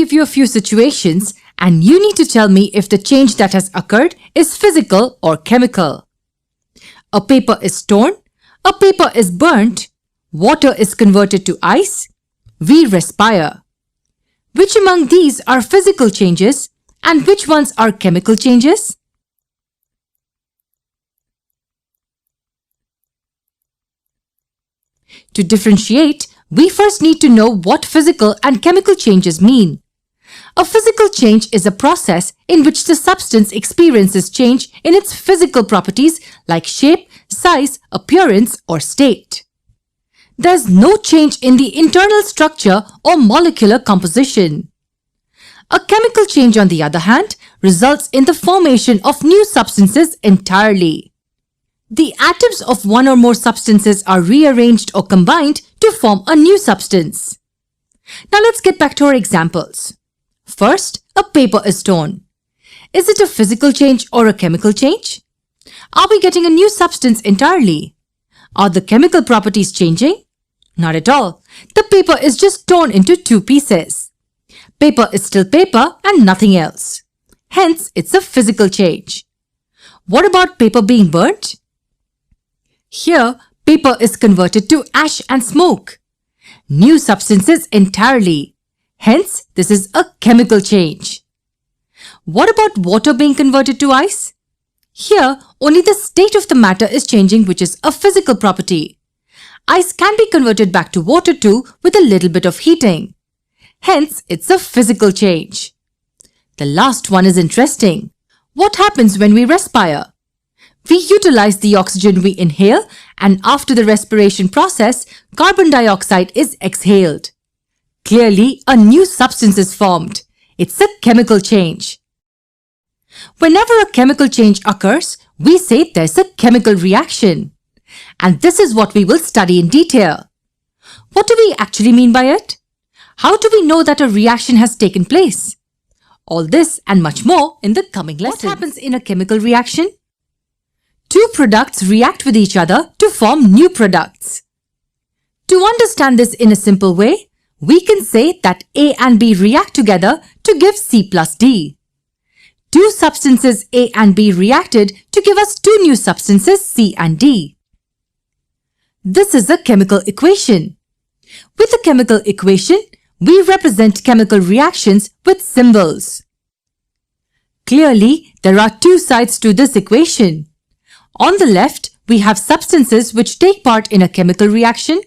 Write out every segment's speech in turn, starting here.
give you a few situations and you need to tell me if the change that has occurred is physical or chemical. A paper is torn, a paper is burnt, water is converted to ice, we respire. Which among these are physical changes and which ones are chemical changes? To differentiate, we first need to know what physical and chemical changes mean. A physical change is a process in which the substance experiences change in its physical properties like shape, size, appearance, or state. There's no change in the internal structure or molecular composition. A chemical change, on the other hand, results in the formation of new substances entirely. The atoms of one or more substances are rearranged or combined to form a new substance. Now let's get back to our examples. First, a paper is torn. Is it a physical change or a chemical change? Are we getting a new substance entirely? Are the chemical properties changing? Not at all. The paper is just torn into two pieces. Paper is still paper and nothing else. Hence, it's a physical change. What about paper being burnt? Here, paper is converted to ash and smoke. New substances entirely. Hence, this is a chemical change. What about water being converted to ice? Here, only the state of the matter is changing, which is a physical property. Ice can be converted back to water too with a little bit of heating. Hence, it's a physical change. The last one is interesting. What happens when we respire? We utilize the oxygen we inhale, and after the respiration process, carbon dioxide is exhaled. Clearly, a new substance is formed. It's a chemical change. Whenever a chemical change occurs, we say there's a chemical reaction. And this is what we will study in detail. What do we actually mean by it? How do we know that a reaction has taken place? All this and much more in the coming lessons. What happens in a chemical reaction? Two products react with each other to form new products. To understand this in a simple way, we can say that A and B react together to give C plus D. Two substances A and B reacted to give us two new substances C and D. This is a chemical equation. With a chemical equation, we represent chemical reactions with symbols. Clearly, there are two sides to this equation. On the left, we have substances which take part in a chemical reaction.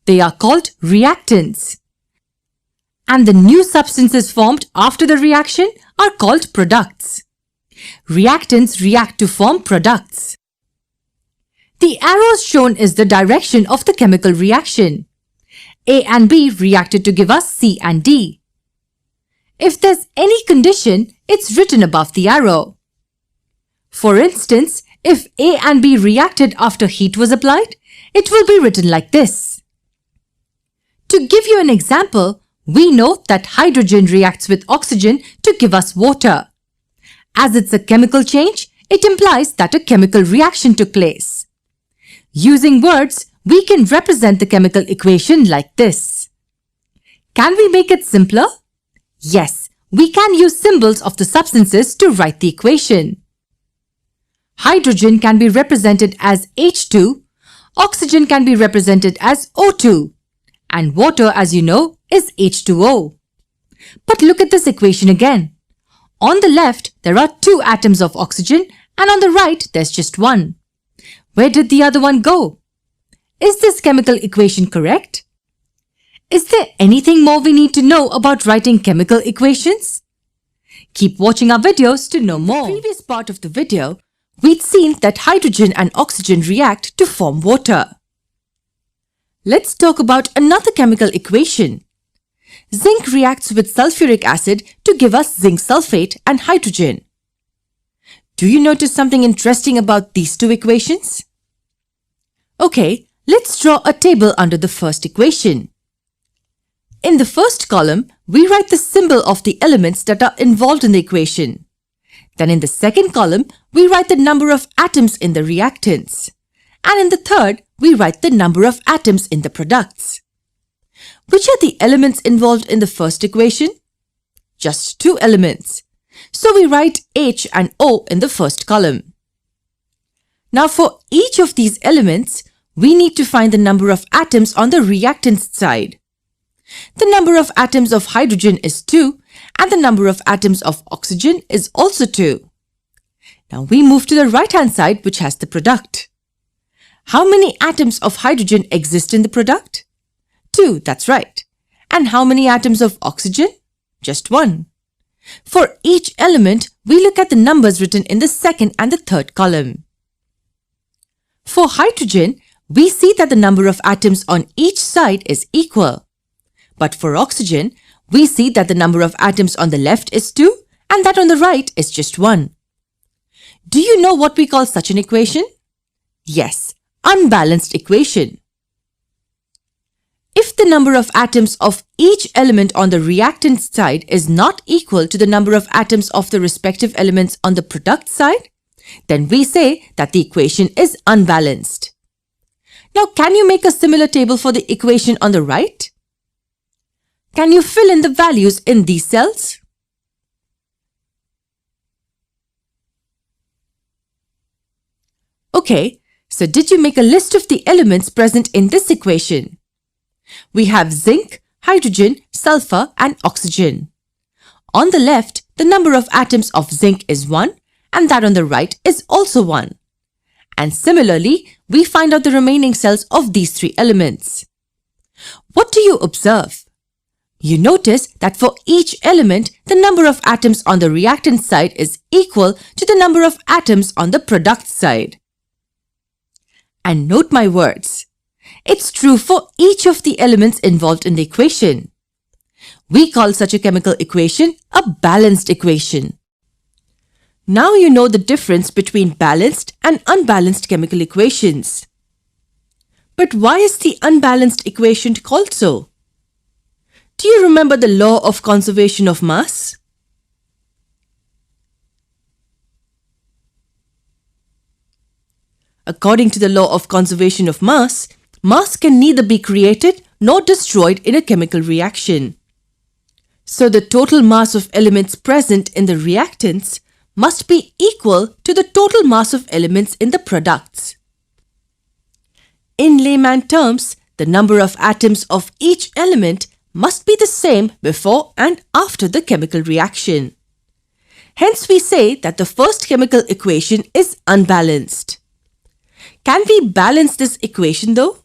They are called reactants. And the new substances formed after the reaction are called products. Reactants react to form products. The arrows shown is the direction of the chemical reaction. A and B reacted to give us C and D. If there's any condition, it's written above the arrow. For instance, if A and B reacted after heat was applied, it will be written like this. To give you an example, we know that hydrogen reacts with oxygen to give us water. As it's a chemical change, it implies that a chemical reaction took place. Using words, we can represent the chemical equation like this. Can we make it simpler? Yes, we can use symbols of the substances to write the equation. Hydrogen can be represented as H2, oxygen can be represented as O2, and water, as you know, is H2O. But look at this equation again. On the left, there are two atoms of oxygen, and on the right, there's just one. Where did the other one go? Is this chemical equation correct? Is there anything more we need to know about writing chemical equations? Keep watching our videos to know more. In the previous part of the video, we'd seen that hydrogen and oxygen react to form water. Let's talk about another chemical equation. Zinc reacts with sulfuric acid to give us zinc sulfate and hydrogen. Do you notice something interesting about these two equations? Okay, let's draw a table under the first equation. In the first column, we write the symbol of the elements that are involved in the equation. Then in the second column, we write the number of atoms in the reactants. And in the third, we write the number of atoms in the products. Which are the elements involved in the first equation? just 2 elements. So we write H and O in the first column. Now for each of these elements, we need to find the number of atoms on the reactants side. The number of atoms of hydrogen is 2 and the number of atoms of oxygen is also 2. Now we move to the right-hand side, which has the product. How many atoms of hydrogen exist in the product? 2, that's right. And how many atoms of oxygen? Just 1. For each element, we look at the numbers written in the second and the third column. For hydrogen, we see that the number of atoms on each side is equal. But for oxygen, we see that the number of atoms on the left is 2 and that on the right is just 1. Do you know what we call such an equation? Yes, unbalanced equation. If the number of atoms of each element on the reactant side is not equal to the number of atoms of the respective elements on the product side, then we say that the equation is unbalanced. Now, can you make a similar table for the equation on the right? Can you fill in the values in these cells? Okay, so did you make a list of the elements present in this equation? We have zinc, hydrogen, sulfur and oxygen. On the left, the number of atoms of zinc is 1 and that on the right is also 1. And similarly, we find out the remaining cells of these 3 elements. What do you observe? You notice that for each element, the number of atoms on the reactant side is equal to the number of atoms on the product side. And note my words. It's true for each of the elements involved in the equation. We call such a chemical equation a balanced equation. Now you know the difference between balanced and unbalanced chemical equations. But why is the unbalanced equation called so? Do you remember the law of conservation of mass? According to the law of conservation of mass, mass can neither be created nor destroyed in a chemical reaction. So the total mass of elements present in the reactants must be equal to the total mass of elements in the products. In layman terms, the number of atoms of each element must be the same before and after the chemical reaction. Hence we say that the first chemical equation is unbalanced. Can we balance this equation though?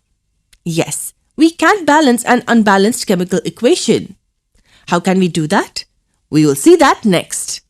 Yes, we can balance an unbalanced chemical equation. How can we do that? We will see that next.